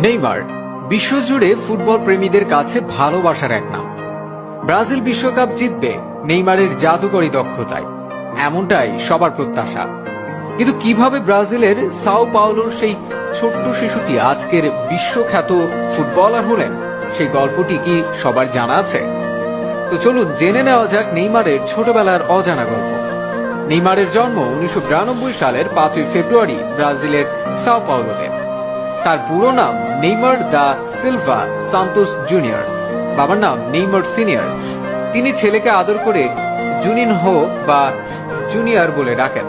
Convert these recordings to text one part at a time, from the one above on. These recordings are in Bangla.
নেইমার বিশ্বজুড়ে ফুটবল প্রেমীদের কাছে ভালোবাসার এক নাম। ব্রাজিল বিশ্বকাপ জিতবে নেইমারের জাদুকরী দক্ষতায়, এমনটাই সবার প্রত্যাশা। কিন্তু কিভাবে ব্রাজিলের সাও পাওলোর সেই ছোট্ট শিশুটি আজকের বিশ্বখ্যাত ফুটবলার হলেন, সেই গল্পটি কি সবার জানা আছে? তো চলুন জেনে নেওয়া যাক নেইমারের ছোটবেলার অজানা গল্প। নেইমারের জন্ম 1992 সালের 5 ফেব্রুয়ারি ব্রাজিলের সাও পাওলোতে। তার পুরো নাম Neymar da Silva Santos junior, বাবার নাম নেইমার সিনিয়র। তিনি ছেলেকে আদর করে জুনিনহো বা জুনিয়র বলে ডাকেন।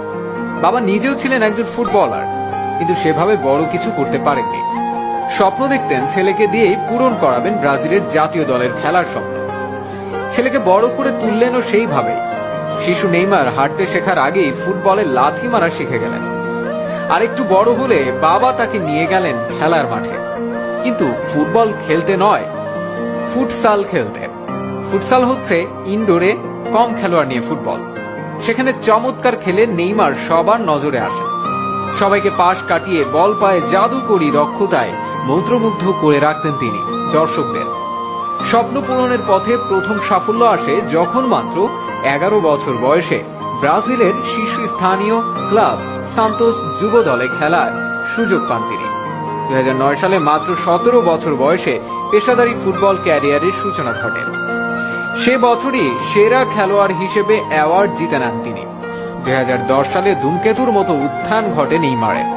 বাবা নিজেও ছিলেন একজন ফুটবলার, কিন্তু সেভাবে বড় কিছু করতে পারেননি। স্বপ্ন দেখতেন ছেলেকে দিয়েই পূরণ করাবেন ব্রাজিলের জাতীয় দলের খেলার স্বপ্ন। ছেলেকে বড় করে তুললেনও সেইভাবেই। শিশু নেইমার হাঁটতে শেখার আগেই ফুটবলে লাথি মারা শিখে গেলেন। আর একটু বড় হলে বাবা তাকে নিয়ে গেলেন খেলার মাঠে, কিন্তু ফুটবল খেলতে নয়, ফুটসাল খেলতে। ফুটসাল হচ্ছে ইনডোরে কম খেলোয়াড় নিয়ে ফুটবল। সেখানে চমৎকার খেলে নেইমার সবার নজরে আসেন। সবাইকে পাশ কাটিয়ে বল পায়ে জাদুকরী দক্ষতায় মন্ত্রমুগ্ধ করে রাখতেন তিনি দর্শকদের। স্বপ্ন পূরণের পথে প্রথম সাফল্য আসে যখন মাত্র 11 বছর বয়সে ব্রাজিলের শীর্ষস্থানীয় ক্লাব সান্তোস যুব দলে খেলার সুযোগ পান তিনি। 2009 সালে মাত্র 17 বছর বয়সে পেশাদারী ফুটবল ক্যারিয়ারের সূচনা ঘটে। সে বছরই সেরা খেলোয়াড় হিসেবে অ্যাওয়ার্ড জিতে নেন তিনি। 2010 সালে ধূমকেতুর মতো উত্থান ঘটে নেইমারের।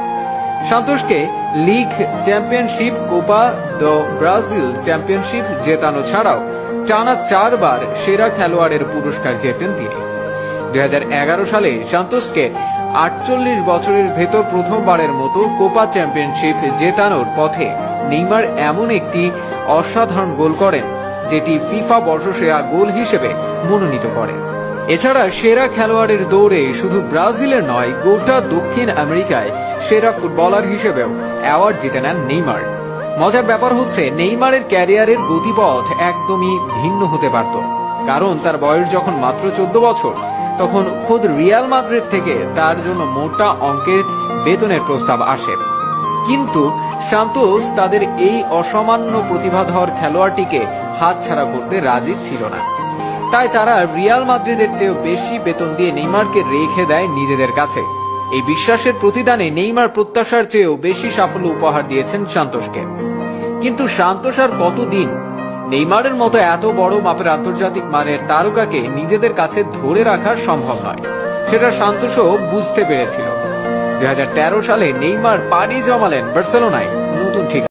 সান্তোসকে league championship, Copa do Brasil championship জেতানো ছাড়াও টানা 4 বার সেরা খেলোয়াড়ের পুরস্কার জেতেন তিনি। 2011 সালে সান্তোসকে 48 বছরের ভেতর প্রথমবারের মতো কোপা চ্যাম্পিয়নশিপ জেতানোর পথে নেইমার এমন একটি অসাধারণ গোল করেন, যেটি ফিফা বর্ষসেরা গোল হিসেবে মনোনীত করে। এছাড়া সেরা খেলোয়াড়ের দৌড়ে শুধু ব্রাজিলের নয়, গোটা দক্ষিণ আমেরিকায় সেরা ফুটবলার হিসেবেও অ্যাওয়ার্ড জিতে নেন নেইমার। মজার ব্যাপার হচ্ছে, নেইমারের ক্যারিয়ারের গতিপথ একদমই ভিন্ন হতে পারত, কারণ তার বয়স যখন মাত্র 14 বছর, তখন খোদ রিয়াল মাদ্রিদ থেকে তার জন্য মোটা অঙ্কের বেতনের প্রস্তাব আসে। কিন্তু সান্তোস তাদের এই অসামান্য প্রতিভাধর খেলোয়াড়টিকে হাতছাড়া করতে রাজি ছিল না। তাই তারা রিয়াল মাদ্রিদের চেয়েও বেশি বেতন দিয়ে নেইমারকে রেখে দেয় নিজেদের কাছে। এই বিশ্বাসের প্রতিদানে নেইমার প্রত্যাশার চেয়েও বেশি সাফল্য উপহার দিয়েছেন সান্তোসকে। কিন্তু সান্তোস আর কতদিন নেইমারের মতো এত বড় মাপের আন্তর্জাতিক মানের তারকাকে নিজেদের কাছে ধরে রাখা সম্ভব নয়, সেটা সান্তোসও বুঝতে পেরেছিল। 2013 সালে নেইমার পাড়ি জমালেন বার্সেলোনায় নতুন ঠিকানা।